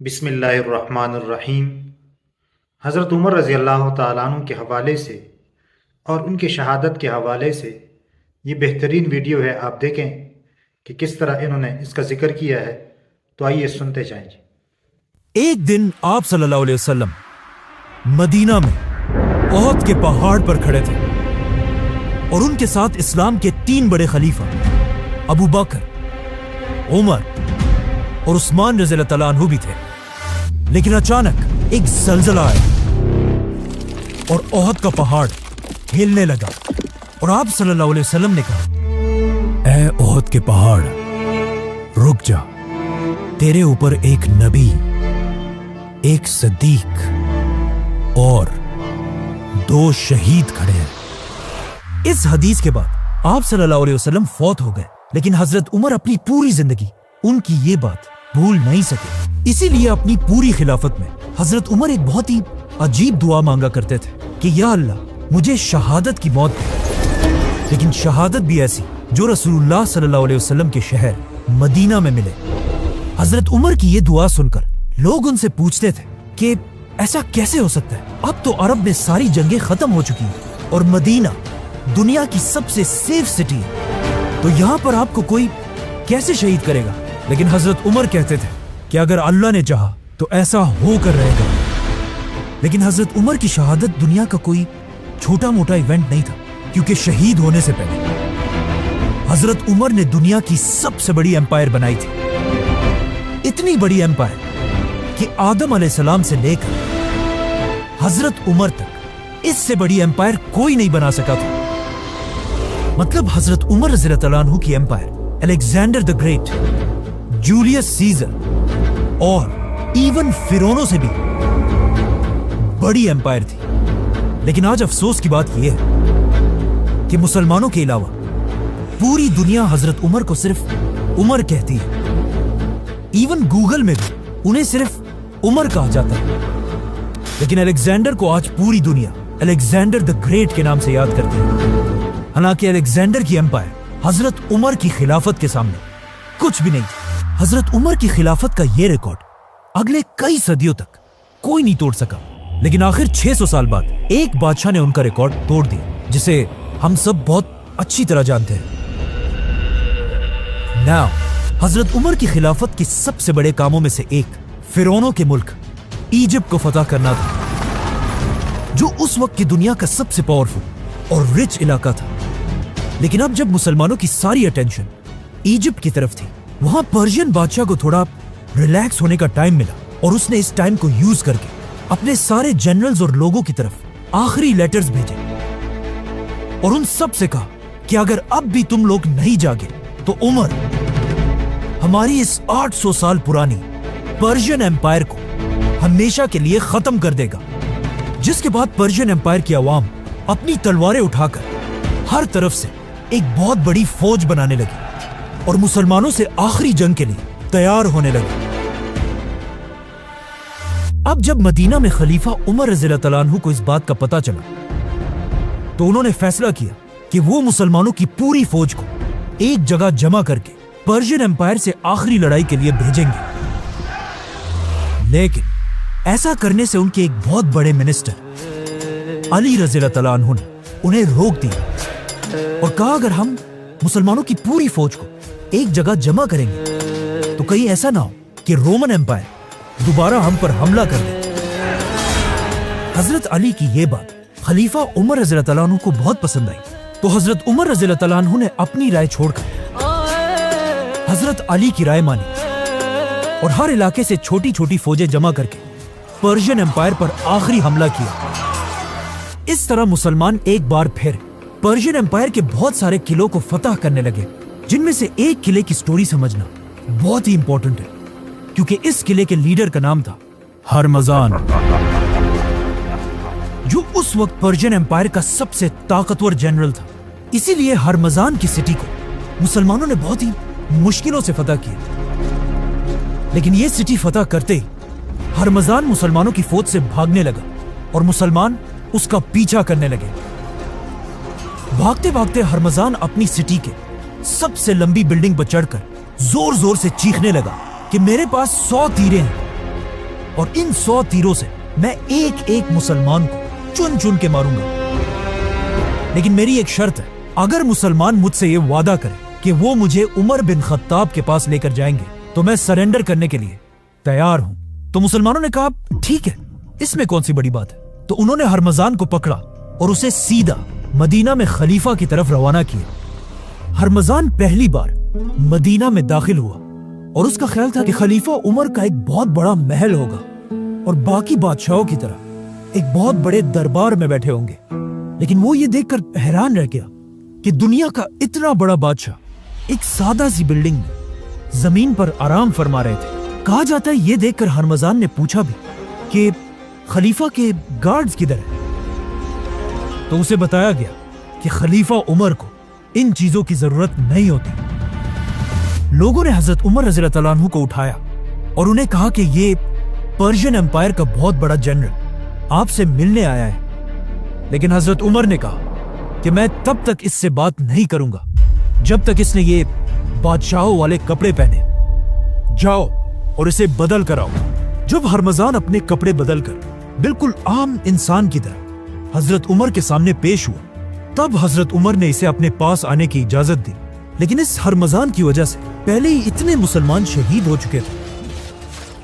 بسم اللہ الرحمن الرحیم۔ حضرت عمر رضی اللہ تعالیٰ عنہ کے حوالے سے اور ان کے شہادت کے حوالے سے یہ بہترین ویڈیو ہے، آپ دیکھیں کہ کس طرح انہوں نے اس کا ذکر کیا ہے، تو آئیے سنتے جائیں جی۔ ایک دن آپ صلی اللہ علیہ وسلم مدینہ میں احد کے پہاڑ پر کھڑے تھے اور ان کے ساتھ اسلام کے 3 بڑے خلیفہ ابو بکر، عمر اور عثمان رضی اللہ تعالیٰ عنہ بھی تھے۔ لیکن اچانک ایک زلزلہ آیا اور احد کا پہاڑ ہلنے لگا اور آپ صلی اللہ علیہ وسلم نے کہا، اے احد کے پہاڑ، رک جا، تیرے اوپر ایک نبی، ایک صدیق اور 2 شہید کھڑے ہیں۔ اس حدیث کے بعد آپ صلی اللہ علیہ وسلم فوت ہو گئے، لیکن حضرت عمر اپنی پوری زندگی ان کی یہ بات بھول نہیں سکے۔ اسی لیے اپنی پوری خلافت میں حضرت عمر ایک بہت ہی عجیب دعا مانگا کرتے تھے کہ یا اللہ مجھے شہادت کی موت دے، لیکن شہادت بھی ایسی جو رسول اللہ صلی اللہ علیہ وسلم کے شہر مدینہ میں ملے۔ حضرت عمر کی یہ دعا سن کر لوگ ان سے پوچھتے تھے کہ ایسا کیسے ہو سکتا ہے؟ اب تو عرب میں ساری جنگیں ختم ہو چکی ہیں اور مدینہ دنیا کی سب سے سیف سٹی ہے، تو یہاں پر آپ کو کوئی کیسے شہید کرے گا؟ لیکن حضرت عمر کہتے تھے کہ اگر اللہ نے چاہا تو ایسا ہو کر رہے گا۔ لیکن حضرت عمر کی شہادت دنیا کا کوئی چھوٹا موٹا ایونٹ نہیں تھا، کیونکہ شہید ہونے سے پہلے حضرت عمر نے دنیا کی سب سے بڑی ایمپائر بنائی تھی۔ اتنی بڑی ایمپائر کہ آدم علیہ السلام سے لے کر حضرت عمر تک اس سے بڑی ایمپائر کوئی نہیں بنا سکا تھا۔ مطلب حضرت عمر رضی اللہ عنہ کی empire Alexander the great, Julius Caesar اور ایون فرعونوں سے بھی بڑی ایمپائر تھی۔ لیکن آج افسوس کی بات یہ ہے کہ مسلمانوں کے علاوہ پوری دنیا حضرت عمر کو صرف عمر کہتی ہے۔ ایون گوگل میں بھی انہیں صرف عمر کہا جاتا ہے، لیکن الیگزینڈر کو آج پوری دنیا الیگزینڈر دی گریٹ کے نام سے یاد کرتی ہے۔ حالانکہ الیگزینڈر کی ایمپائر حضرت عمر کی خلافت کے سامنے کچھ بھی نہیں تھی۔ حضرت عمر کی خلافت کا یہ ریکارڈ اگلے کئی صدیوں تک کوئی نہیں توڑ سکا، لیکن آخر 600 سال بعد ایک بادشاہ نے ان کا ریکارڈ توڑ دیا، جسے ہم سب بہت اچھی طرح جانتے ہیں۔ ناؤ حضرت عمر کی خلافت کے سب سے بڑے کاموں میں سے ایک فرعونوں کے ملک ایجپٹ کو فتح کرنا تھا، جو اس وقت کی دنیا کا سب سے پاورفل اور رچ علاقہ تھا۔ لیکن اب جب مسلمانوں کی ساری اٹینشن ایجپٹ کی طرف تھی، وہاں پرشین بادشاہ کو تھوڑا ریلیکس ہونے کا ٹائم ملا، اور اس نے اس ٹائم کو یوز کر کے اپنے سارے جنرلز اور لوگوں کی طرف آخری لیٹرز بھیجے اور ان سب سے کہا کہ اگر اب بھی تم لوگ نہیں جاگے تو عمر ہماری اس 800 سال پرانی پرشین ایمپائر کو ہمیشہ کے لیے ختم کر دے گا۔ جس کے بعد پرشین ایمپائر کی عوام اپنی تلواریں اٹھا کر ہر طرف سے ایک بہت بڑی فوج بنانے لگی اور مسلمانوں سے آخری جنگ کے لیے تیار ہونے لگے۔ اب جب مدینہ میں خلیفہ عمر رضی اللہ تعالیٰ عنہ کو اس بات کا پتہ چلا تو انہوں نے فیصلہ کیا کہ وہ مسلمانوں کی پوری فوج کو ایک جگہ جمع کر کے پرشین ایمپائر سے آخری لڑائی کے لیے بھیجیں گے۔ لیکن ایسا کرنے سے ان کے ایک بہت بڑے منسٹر علی رضی اللہ تعالیٰ عنہ نے انہیں روک دیا اور کہا اگر ہم مسلمانوں کی پوری فوج کو ایک جگہ جمع کریں گے تو کہیں ایسا نہ ہو کہ رومن ایمپائر دوبارہ ہم پر حملہ کر دے۔ حضرت علی کی یہ بات خلیفہ عمر رضی اللہ تعالیٰ عنہ کو بہت پسند آئی، تو حضرت عمر رضی اللہ تعالیٰ عنہ نے اپنی رائے چھوڑ کر حضرت علی کی رائے مانی اور ہر علاقے سے چھوٹی چھوٹی فوجیں جمع کر کے پرشین ایمپائر پر آخری حملہ کیا۔ اس طرح مسلمان ایک بار پھر پرشین ایمپائر کے بہت سارے قلعوں کو فتح کرنے لگے، جن میں سے ایک قلعے کی سٹوری سمجھنا بہت ہی امپورٹنٹ ہے، کیونکہ اس قلعے کے لیڈر کا نام تھا ہرمزان، جو اس وقت پرشین ایمپائر کا سب سے طاقتور جنرل تھا۔ اسی لیے ہرمزان کی سٹی کو مسلمانوں نے بہت ہی مشکلوں سے فتح کیا، لیکن یہ سٹی فتح کرتے ہی ہرمزان مسلمانوں کی فوج سے بھاگنے لگا اور مسلمان اس کا پیچھا کرنے لگے۔ بھاگتے بھاگتے ہرمزان اپنی سٹی کے سب سے لمبی بلڈنگ پر چڑھ کر زور زور سے چیخنے لگا کہ میرے پاس 100 تیریں ہیں اور ان 100 تیروں سے میں ایک ایک مسلمان کو چن چن کے ماروں گا، لیکن میری ایک شرط ہے، اگر مسلمان مجھ سے یہ وعدہ کرے کہ وہ مجھے عمر بن خطاب کے پاس لے کر جائیں گے تو میں سرنڈر کرنے کے لیے تیار ہوں۔ تو مسلمانوں نے کہا ٹھیک ہے، اس میں کون سی بڑی بات ہے۔ تو انہوں نے ہرمزان کو پکڑا اور اسے سیدھا مدینہ میں خلیفہ کی طرف روانہ کیا۔ ہرمزان پہلی بار مدینہ میں داخل ہوا اور اس کا خیال تھا کہ خلیفہ عمر کا ایک بہت بڑا محل ہوگا اور باقی بادشاہوں کی طرح ایک بہت بڑے دربار میں بیٹھے ہوں گے، لیکن وہ یہ دیکھ کر حیران رہ گیا کہ دنیا کا اتنا بڑا بادشاہ ایک سادہ سی بلڈنگ میں زمین پر آرام فرما رہے تھے۔ کہا جاتا ہے یہ دیکھ کر ہرمزان نے پوچھا بھی کہ خلیفہ کے گارڈز کدھر ہیں، تو اسے بتایا گیا کہ خلیفہ عمر کو ان چیزوں کی ضرورت نہیں ہوتی۔ لوگوں نے حضرت عمر رضی اللہ تعالیٰ عنہ کو اٹھایا اور انہیں کہا کہ یہ پرشین امپائر کا بہت بڑا جنرل آپ سے ملنے آیا ہے، لیکن حضرت عمر نے کہا کہ میں تب تک اس سے بات نہیں کروں گا جب تک اس نے یہ بادشاہوں والے کپڑے پہنے۔ جاؤ اور اسے بدل کر آؤ۔ جب ہرمزان اپنے کپڑے بدل کر بالکل عام انسان کی طرح حضرت عمر کے سامنے پیش ہوا، تب حضرت عمر نے اسے اپنے پاس آنے کی اجازت دی، لیکن اس ہرمزان کی وجہ سے پہلے ہی اتنے مسلمان شہید ہو چکے تھے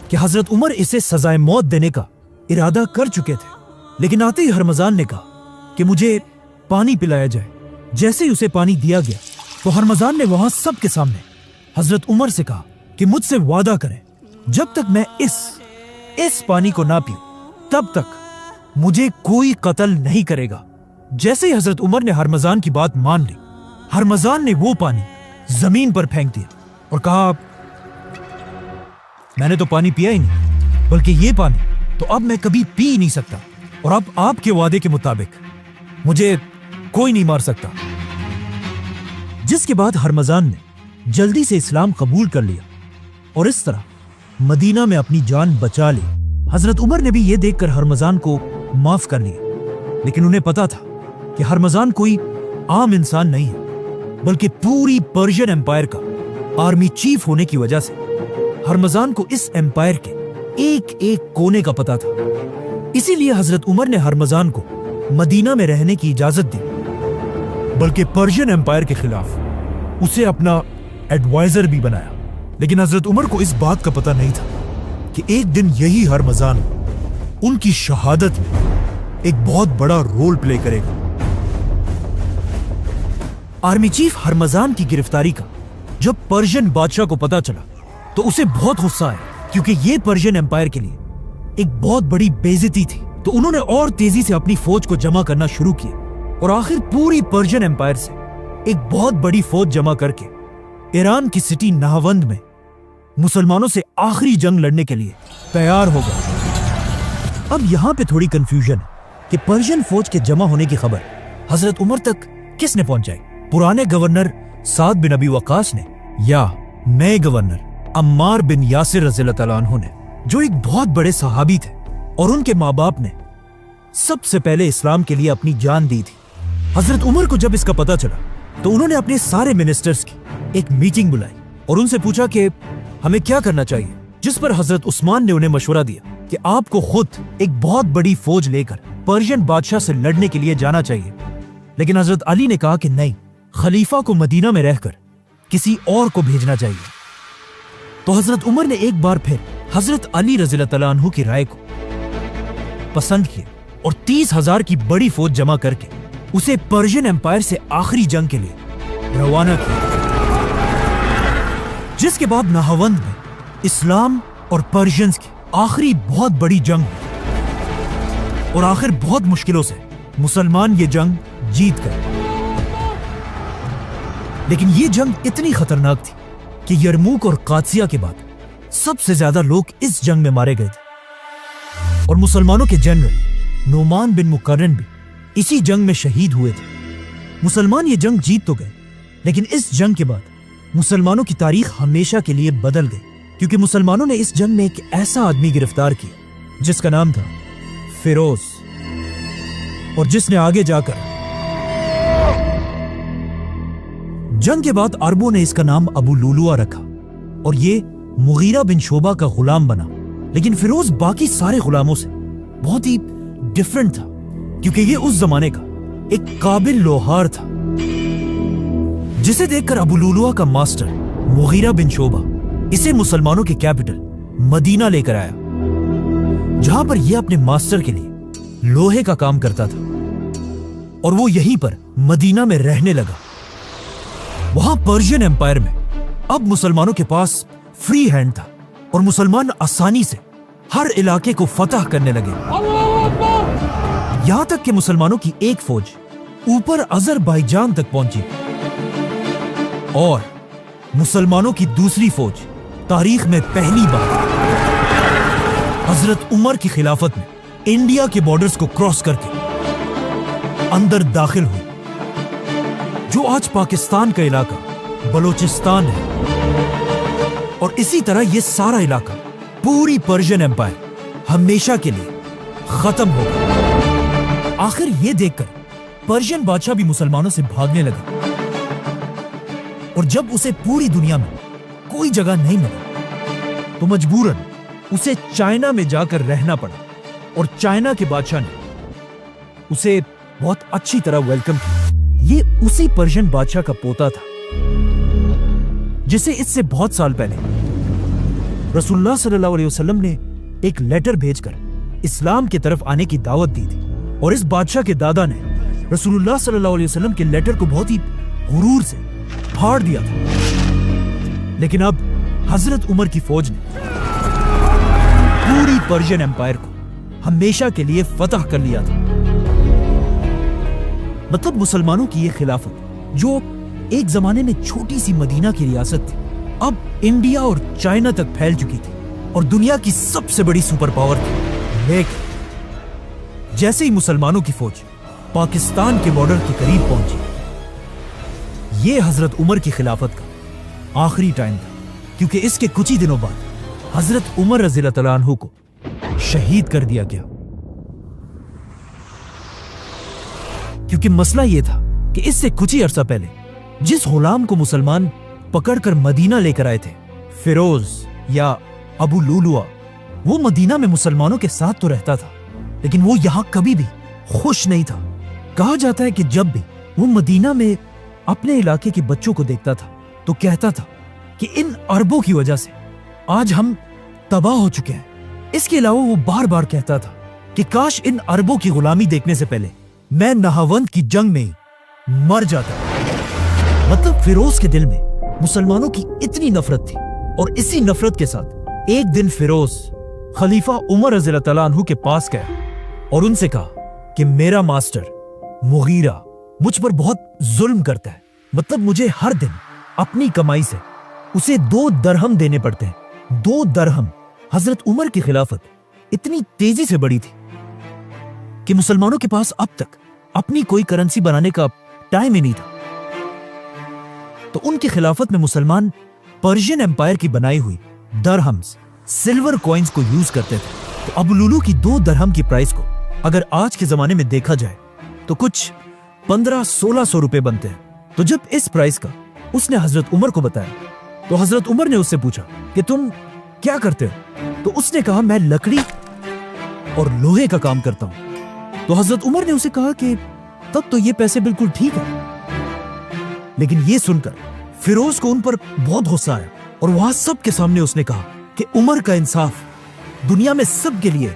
کہ حضرت عمر اسے سزائے موت دینے کا ارادہ کر چکے تھے۔ لیکن آتے ہی ہرمزان نے کہا کہ مجھے پانی پلایا جائے۔ جیسے ہی اسے پانی دیا گیا تو ہرمزان نے وہاں سب کے سامنے حضرت عمر سے کہا کہ مجھ سے وعدہ کریں جب تک میں اس پانی کو نہ پیوں تب تک مجھے کوئی قتل نہیں کرے گا۔ جیسے ہی حضرت عمر نے ہرمزان کی بات مان لی، ہرمزان نے وہ پانی زمین پر پھینک دیا اور کہا میں نے تو پانی پیا ہی نہیں، بلکہ یہ پانی تو اب میں کبھی پی ہی نہیں سکتا، اور اب آپ کے وعدے کے مطابق مجھے کوئی نہیں مار سکتا۔ جس کے بعد ہرمزان نے جلدی سے اسلام قبول کر لیا اور اس طرح مدینہ میں اپنی جان بچا لی۔ حضرت عمر نے بھی یہ دیکھ کر ہرمزان کو معاف کر لیا، لیکن انہیں پتا تھا کہ ہرمزان کوئی عام انسان نہیں ہے، بلکہ پوری پرشین امپائر کا آرمی چیف ہونے کی وجہ سے ہرمزان کو اس امپائر کے ایک ایک کونے کا پتا تھا۔ اسی لیے حضرت عمر نے ہرمزان کو مدینہ میں رہنے کی اجازت دی، بلکہ پرشین امپائر کے خلاف اسے اپنا ایڈوائزر بھی بنایا۔ لیکن حضرت عمر کو اس بات کا پتہ نہیں تھا کہ ایک دن یہی ہرمزان ان کی شہادت میں ایک بہت بڑا رول پلے کرے گا۔ آرمی چیف ہرمزان کی گرفتاری کا جب پرشین بادشاہ کو پتا چلا تو اسے بہت غصہ آیا، کیونکہ یہ پرشین امپائر کے لیے ایک بہت بڑی بے عزتی تھی۔ تو انہوں نے اور تیزی سے اپنی فوج کو جمع کرنا شروع کیا اور آخر پوری پرشین امپائر سے ایک بہت بڑی فوج جمع کر کے ایران کی سٹی نہاوند میں مسلمانوں سے آخری جنگ لڑنے کے لیے تیار ہو گیا۔ اب یہاں پہ تھوڑی کنفیوژن ہے کہ پرشین فوج کے جمع ہونے کی خبر حضرت عمر تک کس نے پہنچائی؟ پرانے گورنر سعد بن ابی وقاص نے یا نئے گورنر عمار بن یاسر رضی اللہ تعالیٰ عنہ نے، جو ایک بہت بڑے صحابی تھے اور ان کے ماں باپ نے سب سے پہلے اسلام کے لیے اپنی جان دی تھی۔ حضرت عمر کو جب اس کا پتا چلا تو انہوں نے اپنے سارے منسٹرز کی ایک میٹنگ بلائی اور ان سے پوچھا کہ ہمیں کیا کرنا چاہیے، جس پر حضرت عثمان نے انہیں مشورہ دیا کہ آپ کو خود ایک بہت بڑی فوج لے کر پرشین بادشاہ سے لڑنے کے لیے جانا چاہیے۔ لیکن حضرت علی نے کہا کہ نہیں، خلیفہ کو مدینہ میں رہ کر کسی اور کو بھیجنا چاہیے۔ تو حضرت عمر نے ایک بار پھر حضرت علی رضی اللہ تعالیٰ عنہ کی رائے کو پسند کیا اور 30,000 کی بڑی فوج جمع کر کے اسے پرشین امپائر سے آخری جنگ کے لیے روانہ کیا، جس کے بعد نہاوند میں اسلام اور پرشینز کی آخری بہت بڑی جنگ ہوئی اور آخر بہت مشکلوں سے مسلمان یہ جنگ جیت گئے۔ لیکن یہ جنگ اتنی خطرناک تھی کہ یرموک اور قادسیہ کے بعد سب سے زیادہ لوگ اس جنگ میں مارے گئے تھے اور مسلمانوں کے جنرل نعمان بن مقرن بھی اسی جنگ میں شہید ہوئے تھے۔ مسلمان یہ جنگ جیت تو گئے، لیکن اس جنگ کے بعد مسلمانوں کی تاریخ ہمیشہ کے لیے بدل گئی، کیونکہ مسلمانوں نے اس جنگ میں ایک ایسا آدمی گرفتار کیا جس کا نام تھا فیروز، اور جس نے آگے جا کر جنگ کے بعد عربوں نے اس کا نام ابو لولوا رکھا اور یہ مغیرہ بن شعبہ کا غلام بنا لیکن فیروز باقی سارے غلاموں سے بہت ہی ڈفرنٹ تھا، کیونکہ یہ اس زمانے کا ایک قابل لوہار تھا، جسے دیکھ کر ابو لولو کا ماسٹر مغیرہ بن شعبہ اسے مسلمانوں کے کیپٹل مدینہ لے کر آیا، جہاں پر یہ اپنے ماسٹر کے لیے لوہے کا کام کرتا تھا، اور وہ یہیں پر مدینہ میں رہنے لگا۔ وہاں پرشین ایمپائر میں اب مسلمانوں کے پاس فری ہینڈ تھا، اور مسلمان آسانی سے ہر علاقے کو فتح کرنے لگے، یہاں تک کہ مسلمانوں کی ایک فوج اوپر آذربائیجان تک پہنچی، اور مسلمانوں کی دوسری فوج تاریخ میں پہلی بار حضرت عمر کی خلافت میں انڈیا کے بارڈرز کو کراس کر کے اندر داخل ہوئی، جو آج پاکستان کا علاقہ بلوچستان ہے، اور اسی طرح یہ سارا علاقہ پوری پرشین ایمپائر ہمیشہ کے لیے ختم ہو گیا۔ آخر یہ دیکھ کر پرشین بادشاہ بھی مسلمانوں سے بھاگنے لگا، اور جب اسے پوری دنیا میں کوئی جگہ نہیں ملی تو مجبوراً اسے چائنا میں جا کر رہنا پڑا، اور چائنا کے بادشاہ نے اسے بہت اچھی طرح ویلکم کیا۔ یہ اسی پرشین بادشاہ کا پوتا تھا جسے اس سے بہت سال پہلے رسول اللہ صلی اللہ علیہ وسلم نے ایک لیٹر بھیج کر اسلام کی طرف آنے کی دعوت دی تھی، اور اس بادشاہ کے دادا نے رسول اللہ صلی اللہ علیہ وسلم کے لیٹر کو بہت ہی غرور سے پھاڑ دیا تھا۔ لیکن اب حضرت عمر کی فوج نے پوری پرشین ایمپائر کو ہمیشہ کے لیے فتح کر لیا تھا۔ مطلب مسلمانوں کی یہ خلافت، جو ایک زمانے میں چھوٹی سی مدینہ کی ریاست تھی، اب انڈیا اور چائنا تک پھیل چکی تھی، اور دنیا کی سب سے بڑی سپر پاور تھی۔ لیکن جیسے ہی مسلمانوں کی فوج پاکستان کے بارڈر کے قریب پہنچی، یہ حضرت عمر کی خلافت کا آخری ٹائم تھا، کیونکہ اس کے کچھ ہی دنوں بعد حضرت عمر رضی اللہ تعالیٰ عنہ کو شہید کر دیا گیا۔ کیونکہ مسئلہ یہ تھا کہ اس سے کچھ ہی عرصہ پہلے جس غلام کو مسلمان پکڑ کر مدینہ لے کر آئے تھے، فیروز یا ابو لولو، وہ مدینہ میں مسلمانوں کے ساتھ تو رہتا تھا، لیکن وہ یہاں کبھی بھی خوش نہیں تھا۔ کہا جاتا ہے کہ جب بھی وہ مدینہ میں اپنے علاقے کے بچوں کو دیکھتا تھا تو کہتا تھا کہ ان عربوں کی وجہ سے آج ہم تباہ ہو چکے ہیں۔ اس کے علاوہ وہ بار بار کہتا تھا کہ کاش ان عربوں کی غلامی دیکھنے سے پہلے میں نہاوند کی جنگ میں ہی مر جاتا۔ مطلب فیروز کے دل میں مسلمانوں کی اتنی نفرت تھی، اور اسی نفرت کے ساتھ ایک دن فیروز خلیفہ عمر رضی اللہ تعالیٰ عنہ کے پاس گیا اور ان سے کہا کہ میرا ماسٹر مغیرہ مجھ پر بہت ظلم کرتا ہے، مطلب مجھے ہر دن اپنی کمائی سے اسے 2 درہم دینے پڑتے ہیں۔ 2 درہم۔ حضرت عمر کی خلافت اتنی تیزی سے بڑھی تھی کہ مسلمانوں کے پاس اب تک اپنی کوئی کرنسی بنانے کا ٹائم ہی نہیں تھا، تو ان کی خلافت میں مسلمان پرشین ایمپائر کی بنائی ہوئی درہمز، سلور کوئنز کو یوز کرتے تھے۔ تو ابو لولو کی 2 درہم کی پرائس کو اگر آج کے زمانے میں دیکھا جائے تو کچھ 1500-1600 روپے بنتے ہیں۔ تو جب اس پرائس کا اس نے حضرت عمر کو بتایا تو حضرت عمر نے اس سے پوچھا کہ تم کیا کرتے ہو؟ تو اس نے کہا میں لکڑی اور لوہے کا کام کرتا ہوں۔ تو حضرت عمر نے اسے کہا کہ تب تو یہ پیسے بالکل ٹھیک ہے، لیکن یہ سن کر فیروز کو ان پر بہت غصہ آیا، اور وہاں سب کے سامنے اس نے کہا کہ عمر کا انصاف دنیا میں سب کے لیے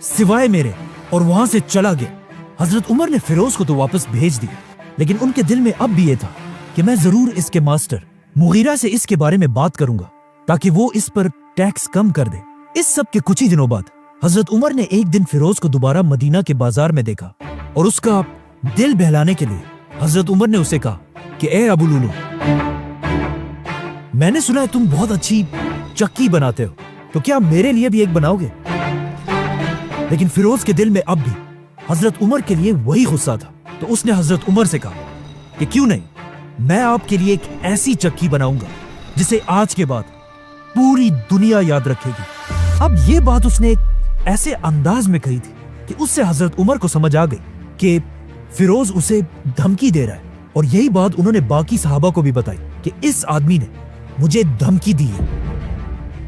سوائے میرے، اور وہاں سے چلا گیا۔ حضرت عمر نے فیروز کو تو واپس بھیج دیا، لیکن ان کے دل میں اب بھی یہ تھا کہ میں ضرور اس کے ماسٹر مغیرہ سے اس کے بارے میں بات کروں گا تاکہ وہ اس پر ٹیکس کم کر دے۔ اس سب کے کچھ ہی دنوں بعد حضرت عمر نے ایک دن فیروز کو دوبارہ مدینہ کے بازار میں دیکھا، اور اس کا دل بہلانے کے لیے حضرت عمر نے اسے کہا کہ اے ابو لولو، میں نے سنا ہے تم بہت اچھی چکی بناتے ہو، تو کیا میرے لیے بھی ایک بناؤ گے؟ لیکن فیروز کے دل میں اب بھی حضرت عمر کے لیے وہی غصہ تھا، تو اس نے حضرت عمر سے کہا کہ کیوں نہیں، میں آپ کے لیے ایک ایسی چکی بناؤں گا جسے آج کے بعد پوری دنیا یاد رکھے گی۔ اب یہ بات اس نے ایک ایسے انداز میں کہی تھی کہ اس سے حضرت عمر کو سمجھ آ گئی کہ فیروز اسے دھمکی دے رہا ہے، اور یہی بات انہوں نے باقی صحابہ کو بھی بتائی کہ اس آدمی نے مجھے دھمکی دی ہے۔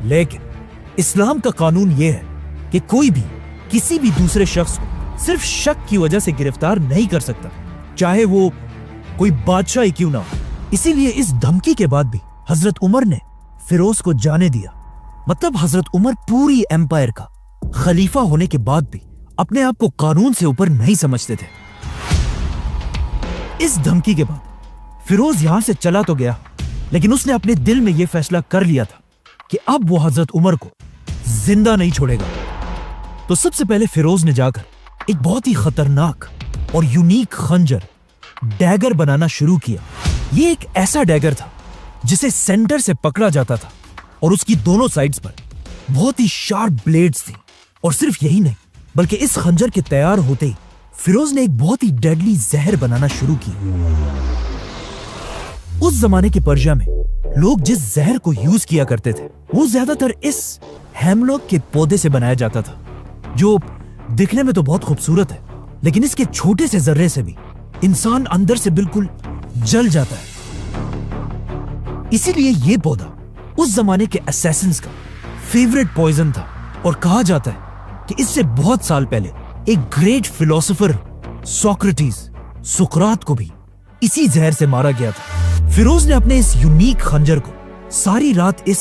لیکن اسلام کا قانون یہ ہے کہ کوئی بھی کسی بھی دوسرے شخص کو صرف شک کی وجہ سے گرفتار نہیں کر سکتا، چاہے وہ کوئی بادشاہ ہی کیوں نہ ہو۔ اسی لیے اس دھمکی کے بعد بھی حضرت عمر نے فیروز کو جانے دیا۔ مطلب حضرت عمر پوری ایمپائر کا خلیفہ ہونے کے بعد بھی اپنے آپ کو قانون سے اوپر نہیں سمجھتے تھے۔ اس دھمکی کے بعد فیروز یہاں سے چلا تو گیا، لیکن اس نے اپنے دل میں یہ فیصلہ کر لیا تھا کہ اب وہ حضرت عمر کو زندہ نہیں چھوڑے گا۔ تو سب سے پہلے فیروز نے جا کر ایک بہت ہی خطرناک اور یونیک خنجر ڈیگر بنانا شروع کیا۔ یہ ایک ایسا ڈیگر تھا جسے سینٹر سے پکڑا جاتا تھا اور اس کی دونوں سائڈز پر بہت ہی شارپ بلیڈز تھیں۔ اور صرف یہی نہیں بلکہ اس خنجر کے تیار ہوتے ہی فیروز نے ایک بہت ہی ڈیڈلی زہر بنانا شروع کی۔ اس زمانے کے پرشیا میں لوگ جس زہر کو یوز کیا کرتے تھے وہ زیادہ تر اس ہیملاک کے پودے سے بنایا جاتا تھا، جو دکھنے میں تو بہت خوبصورت ہے، لیکن اس کے چھوٹے سے ذرے سے بھی انسان اندر سے بالکل جل جاتا ہے۔ اسی لیے یہ پودا اس زمانے کے اسیسنز کا فیوریٹ پوائزن تھا، اور کہا جاتا ہے کہ اس سے بہت سال پہلے ایک گریٹ فلسفر سوکریٹس سقراط کو بھی اسی زہر سے مارا گیا تھا۔ فیروز نے اپنے اس یونیک خنجر کو ساری رات اس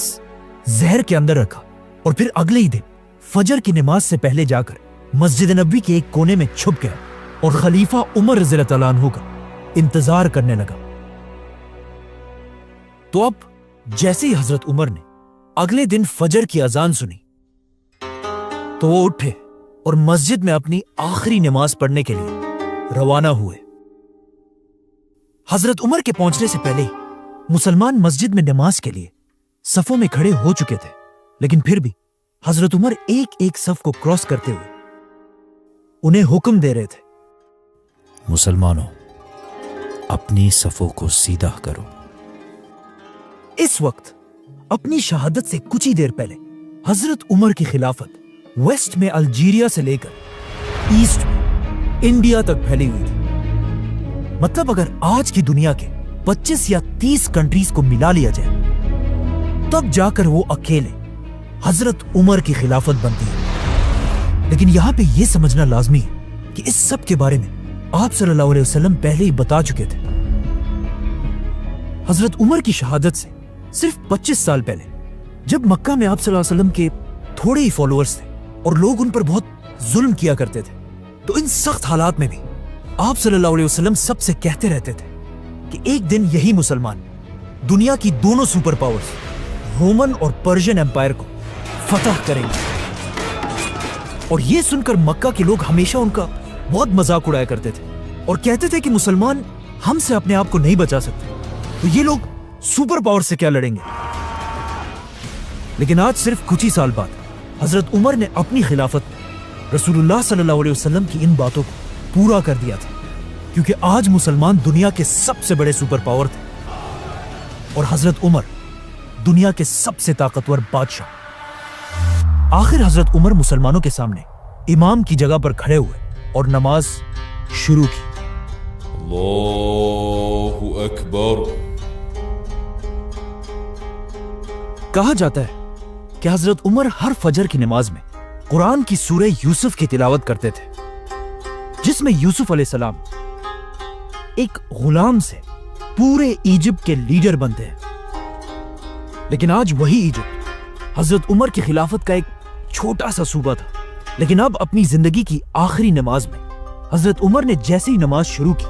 زہر کے اندر رکھا، اور پھر اگلے ہی دن فجر کی نماز سے پہلے جا کر مسجد نبوی کے ایک کونے میں چھپ گیا اور خلیفہ عمر رضی اللہ تعالیٰ عنہ کا انتظار کرنے لگا۔ تو اب جیسے ہی حضرت عمر نے اگلے دن فجر کی اذان سنی تو وہ اٹھے اور مسجد میں اپنی آخری نماز پڑھنے کے لیے روانہ ہوئے۔ حضرت عمر کے پہنچنے سے پہلے ہی مسلمان مسجد میں نماز کے لیے صفوں میں کھڑے ہو چکے تھے، لیکن پھر بھی حضرت عمر ایک ایک صف کو کراس کرتے ہوئے انہیں حکم دے رہے تھے، مسلمانوں اپنی صفوں کو سیدھا کرو۔ اس وقت اپنی شہادت سے کچھ ہی دیر پہلے حضرت عمر کی خلافت ویسٹ میں الجیریا سے لے کر ایسٹ میں انڈیا تک پھیلی ہوئی تھی۔ مطلب اگر آج کی دنیا کے 25 یا 30 کنٹریز کو ملا لیا جائے تب جا کر وہ اکیلے حضرت عمر کی خلافت بنتی ہے۔ لیکن یہاں پہ یہ سمجھنا لازمی ہے کہ اس سب کے بارے میں آپ صلی اللہ علیہ وسلم پہلے ہی بتا چکے تھے۔ حضرت عمر کی شہادت سے صرف 25 سال پہلے جب مکہ میں آپ صلی اللہ علیہ وسلم کے تھوڑے ہی فالوورز تھے اور لوگ ان پر بہت ظلم کیا کرتے تھے، تو ان سخت حالات میں بھی آپ صلی اللہ علیہ وسلم سب سے کہتے رہتے تھے کہ ایک دن یہی مسلمان دنیا کی دونوں سپر پاورز رومن اور پرشین ایمپائر کو فتح کریں گے۔ اور یہ سن کر مکہ کے لوگ ہمیشہ ان کا بہت مذاق اڑایا کرتے تھے اور کہتے تھے کہ مسلمان ہم سے اپنے آپ کو نہیں بچا سکتے، تو یہ لوگ سپر پاور سے کیا لڑیں گے۔ لیکن آج صرف کچھ ہی سال بعد حضرت عمر نے اپنی خلافت میں رسول اللہ صلی اللہ علیہ وسلم کی ان باتوں کو پورا کر دیا تھا، کیونکہ آج مسلمان دنیا کے سب سے بڑے سپر پاور تھے اور حضرت عمر دنیا کے سب سے طاقتور بادشاہ۔ آخر حضرت عمر مسلمانوں کے سامنے امام کی جگہ پر کھڑے ہوئے اور نماز شروع کی۔ اللہ اکبر۔ کہا جاتا ہے کہ حضرت عمر ہر فجر کی نماز میں قرآن کی سورہ یوسف کی تلاوت کرتے تھے، جس میں یوسف علیہ السلام ایک غلام سے پورے ایجپٹ کے لیڈر بنتے ہیں۔ لیکن آج وہی ایجپٹ حضرت عمر کی خلافت کا ایک چھوٹا سا صوبہ تھا، لیکن اب اپنی زندگی کی آخری نماز میں حضرت عمر نے جیسے ہی نماز شروع کی،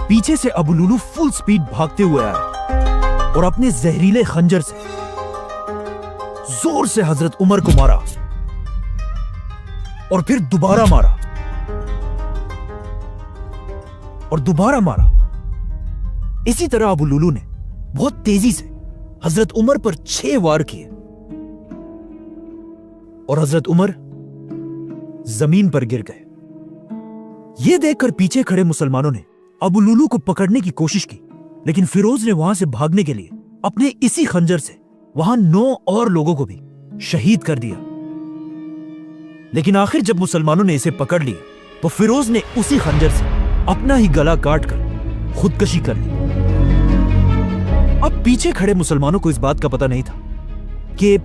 پیچھے سے ابو لولو فل سپیڈ بھاگتے ہوئے آیا اور اپنے زہریلے خنجر سے زور سے حضرت عمر کو مارا اور پھر دوبارہ مارا اور دوبارہ مارا۔ اسی طرح ابو لولو نے بہت تیزی سے حضرت عمر پر 6 وار کیے اور حضرت عمر زمین پر گر گئے۔ یہ دیکھ کر پیچھے کھڑے مسلمانوں نے ابو لولو کو پکڑنے کی کوشش کی، لیکن فیروز نے وہاں سے بھاگنے کے لیے اپنے اسی خنجر سے وہاں 9 اور لوگوں کو بھی شہید کر دیا۔ لیکن آخر جب مسلمانوں نے اسے پکڑ لیا تو فیروز نے اسی خنجر سے اپنا ہی گلا کاٹ کر خودکشی کر لی۔ اب پیچھے کھڑے مسلمانوں کو اس بات کا پتہ نہیں تھا کہ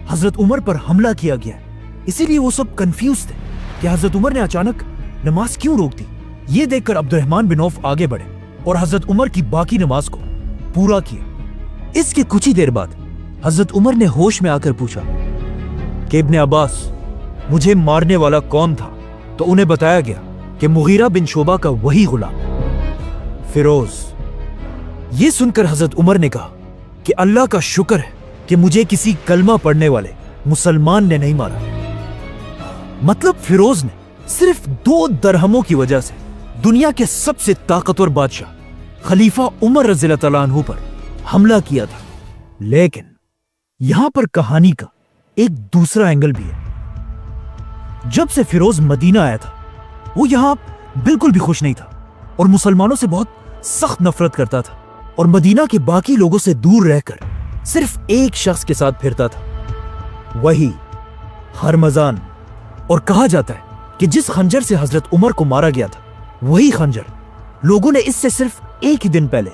حضرت عمر پر حملہ کیا گیا ہے، اسی لیے وہ سب کنفیوز تھے کہ حضرت عمر نے اچانک نماز کیوں روک دی۔ یہ دیکھ کر عبد الرحمن بن عوف آگے بڑھے اور حضرت عمر کی باقی نماز کو پورا کیا۔ اس کے کچھ ہی دیر بعد حضرت عمر نے ہوش میں آ کر پوچھا کہ ابن عباس، مجھے مارنے والا کون تھا؟ تو انہیں بتایا گیا کہ مغیرہ بن شعبہ کا وہی غلام فیروز۔ یہ سن کر حضرت عمر نے کہا کہ اللہ کا شکر ہے کہ مجھے کسی کلمہ پڑھنے والے مسلمان نے نہیں مارا۔ مطلب فیروز نے صرف 2 درہموں کی وجہ سے دنیا کے سب سے طاقتور بادشاہ خلیفہ عمر رضی اللہ تعالیٰ عنہ پر حملہ کیا تھا۔ لیکن یہاں پر کہانی کا ایک دوسرا اینگل بھی ہے۔ جب سے فیروز مدینہ آیا تھا وہ یہاں بالکل بھی خوش نہیں تھا اور مسلمانوں سے بہت سخت نفرت کرتا تھا، اور مدینہ کے باقی لوگوں سے دور رہ کر صرف ایک شخص کے ساتھ پھرتا تھا، وہی ہرمزان۔ اور کہا جاتا ہے کہ جس خنجر سے حضرت عمر کو مارا گیا تھا وہی خنجر لوگوں نے اس سے صرف ایک ہی دن پہلے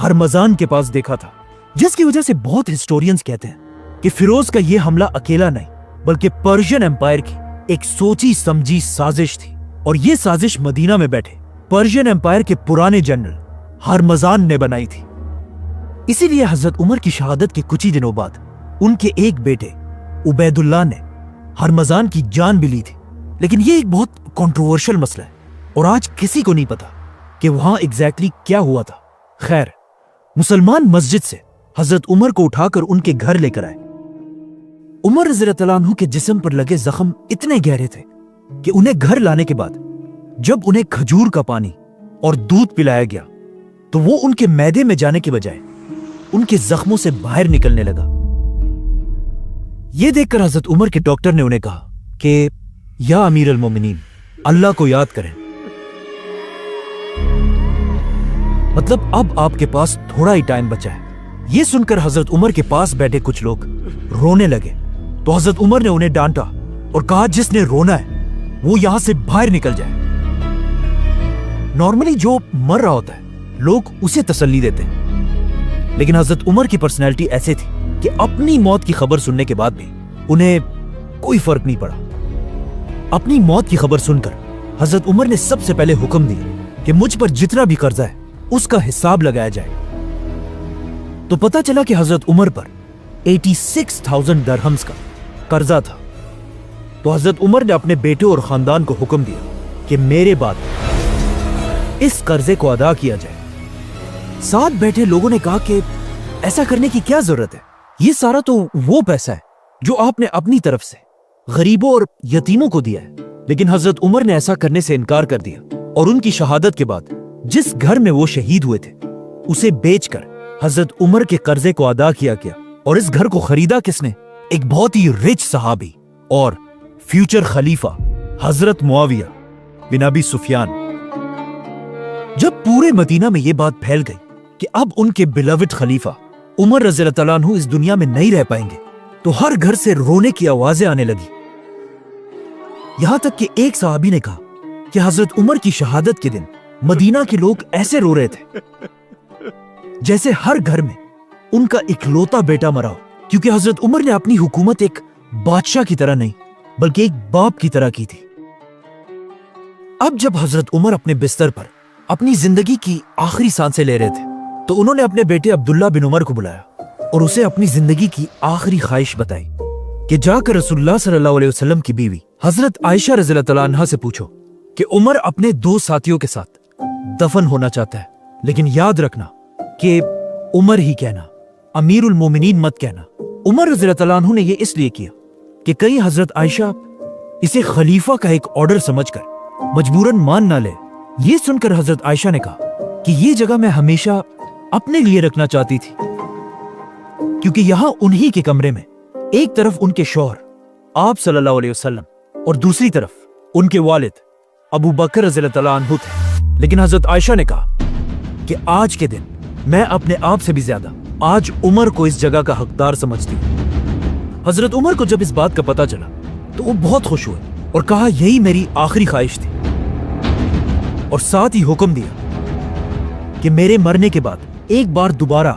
ہرمزان کے پاس دیکھا تھا، جس کی وجہ سے بہت ہسٹورینز کہتے ہیں کہ فیروز کا یہ حملہ اکیلا نہیں بلکہ پرشین امپائر کی ایک سوچی سمجھی سازش تھی، اور یہ سازش مدینہ میں بیٹھے پرشین امپائر کے پرانے جنرل ہرمزان نے بنائی تھی۔ اسی لیے حضرت عمر کی شہادت کے کچھ ہی دنوں بعد ان کے ایک بیٹے عبید اللہ نے ہرمزان کی جان بھی لی تھی۔ لیکن یہ ایک بہت کنٹروورشل مسئلہ ہے اور آج کسی کو نہیں پتا کہ وہاں ایگزیکٹلی کیا ہوا تھا۔ خیر، مسلمان مسجد سے حضرت عمر کو اٹھا کر ان کے گھر لے کر آئے۔ عمر رضی اللہ عنہ کے جسم پر لگے زخم اتنے گہرے تھے کہ انہیں گھر لانے کے بعد جب انہیں کھجور کا پانی اور دودھ پلایا گیا تو وہ ان کے معدے میں جانے کے بجائے ان کے زخموں سے باہر نکلنے لگا۔ یہ دیکھ کر حضرت عمر کے ڈاکٹر نے انہیں کہا کہ یا امیر المومنین، اللہ کو یاد کریں، مطلب اب آپ کے پاس تھوڑا ہی ٹائم بچا ہے۔ یہ سن کر حضرت عمر کے پاس بیٹھے کچھ لوگ رونے لگے تو حضرت عمر نے انہیں ڈانٹا اور کہا جس نے رونا ہے وہ یہاں سے باہر نکل جائے۔ نارملی جو مر رہا ہوتا ہے لوگ اسے تسلی دیتے ہیں، لیکن حضرت عمر کی پرسنالٹی ایسے تھی کہ اپنی موت کی خبر سننے کے بعد بھی انہیں کوئی فرق نہیں پڑا۔ اپنی موت کی خبر سن کر حضرت عمر نے سب سے پہلے حکم دیا کہ مجھ پر جتنا بھی قرضہ ہے اس کا حساب لگایا جائے۔ تو پتا چلا کہ حضرت عمر پر 86,000 درہمز کا قرضہ تھا۔ تو حضرت عمر نے اپنے بیٹے اور خاندان کو حکم دیا کہ میرے بعد اس قرضے کو ادا کیا جائے۔ ساتھ بیٹھے لوگوں نے کہا کہ ایسا کرنے کی کیا ضرورت ہے، یہ سارا تو وہ پیسہ ہے جو آپ نے اپنی طرف سے غریبوں اور یتیموں کو دیا ہے۔ لیکن حضرت عمر نے ایسا کرنے سے انکار کر دیا اور ان کی شہادت کے بعد جس گھر میں وہ شہید ہوئے تھے اسے بیچ کر حضرت عمر کے قرضے کو ادا کیا گیا۔ اور اس گھر کو خریدا کس نے؟ ایک بہت ہی رچ صحابی اور فیوچر خلیفہ حضرت معاویہ بن ابی سفیان۔ جب پورے مدینہ میں یہ بات پھیل گئی کہ اب ان کے بیلوڈ خلیفہ عمر رضی اللہ تعالیٰ عنہ اس دنیا میں نہیں رہ پائیں گے تو ہر گھر سے رونے کی آوازیں آنے لگی۔ یہاں تک کہ ایک صحابی نے کہا کہ حضرت عمر کی شہادت کے دن مدینہ کے لوگ ایسے رو رہے تھے جیسے ہر گھر میں ان کا اکلوتا بیٹا مرا ہو، کیونکہ حضرت عمر نے اپنی حکومت ایک بادشاہ کی طرح نہیں بلکہ ایک باپ کی طرح کی تھی۔ اب جب حضرت عمر اپنے بستر پر اپنی زندگی کی آخری سانسیں لے رہے تھے تو انہوں نے اپنے بیٹے عبداللہ بن عمر کو بلایا اور اسے اپنی زندگی کی آخری خواہش بتائی کہ جا کر رسول اللہ صلی اللہ علیہ وسلم کی بیوی حضرت عائشہ رضی اللہ تعالیٰ عنہا سے پوچھو کہ عمر اپنے 2 ساتھیوں کے ساتھ دفن ہونا چاہتا ہے، لیکن یاد رکھنا کہ عمر ہی کہنا، امیر المومنین مت کہنا۔ عمر رضی اللہ تعالیٰ عنہ نے یہ اس لیے کیا کہ کہیں حضرت عائشہ اسے خلیفہ کا ایک آرڈر سمجھ کر مجبوراً مان نہ لے۔ یہ سن کر حضرت عائشہ نے کہا کہ یہ جگہ میں ہمیشہ اپنے لیے رکھنا چاہتی تھی، کیونکہ یہاں انہی کے کمرے میں ایک طرف ان کے شوہر آپ صلی اللہ علیہ وسلم اور دوسری طرف ان کے والد ابو بکر رضی اللہ تعالیٰ عنہ تھے۔ لیکن حضرت عائشہ نے کہا کہ آج کے دن میں اپنے آپ سے بھی زیادہ آج عمر کو اس جگہ کا حقدار سمجھتی ہوں۔ حضرت عمر کو جب اس بات کا پتہ چلا تو وہ بہت خوش ہوئے اور کہا یہی میری آخری خواہش تھی، اور ساتھ ہی حکم دیا کہ میرے مرنے کے بعد ایک بار دوبارہ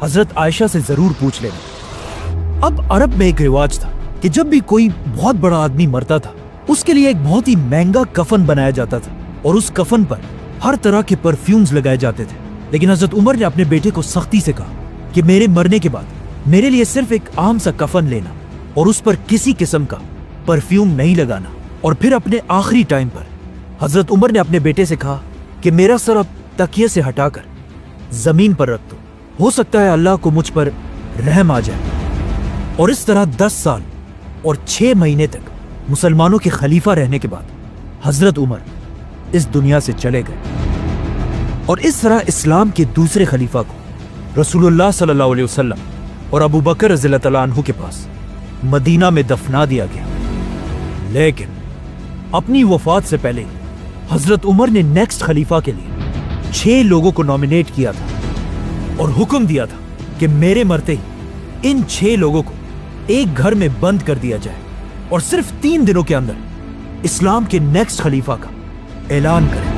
حضرت عائشہ سے ضرور پوچھ لینا اب عرب میں ایک رواج تھا کہ جب بھی کوئی بہت بڑا آدمی مرتا تھا اس کے لیے ایک بہت ہی مہنگا کفن بنایا جاتا تھا اور اس کفن پر ہر طرح کے پرفیومز لگائے جاتے تھے. لیکن حضرت عمر نے اپنے بیٹے کو سختی سے کہا کہ میرے مرنے کے بعد میرے لیے صرف ایک عام سا کفن لینا اور اس پر کسی قسم کا پرفیوم نہیں لگانا. اور پھر اپنے آخری ٹائم پر حضرت عمر نے اپنے بیٹے سے کہا کہ میرا سر اب تکیے سے ہٹا کر زمین پر رکھ دو, ہو سکتا ہے اللہ کو مجھ پر رحم آ جائے. اور اس طرح 10 سال اور 6 مہینے تک مسلمانوں کے خلیفہ رہنے کے بعد حضرت عمر اس دنیا سے چلے گئے. اور اس طرح اسلام کے دوسرے خلیفہ کو رسول اللہ صلی اللہ علیہ وسلم اور ابو بکر رضی اللہ تعالیٰ عنہ کے پاس مدینہ میں دفنا دیا گیا. لیکن اپنی وفات سے پہلے حضرت عمر نے نیکسٹ خلیفہ کے لیے 6 لوگوں کو نامینیٹ کیا تھا اور حکم دیا تھا کہ میرے مرتے ہی ان 6 لوگوں کو ایک گھر میں بند کر دیا جائے اور صرف 3 دنوں کے اندر اسلام کے نیکسٹ خلیفہ کا اعلان کریں.